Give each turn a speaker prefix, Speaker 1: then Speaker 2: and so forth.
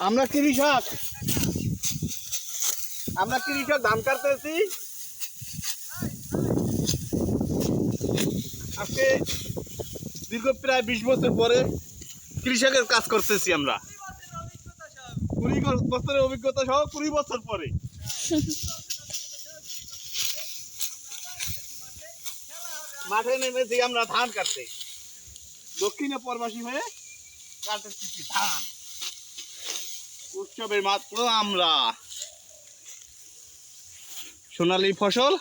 Speaker 1: আমরা কৃষক ধান কাটতেছি। আজকে দীর্ঘ প্রায় 20 বছর পরে কৃষকের কাজ করতেছি আমরা। 20 বছরের অভিজ্ঞতা সহ 20 বছর পরে মাঠে নেমেছি আমরা ধান কাটতে। দক্ষিণে পরবাসী হয়ে কাটতেছি ধান। উৎসবের মাত্র আমরা সোনালী ফসল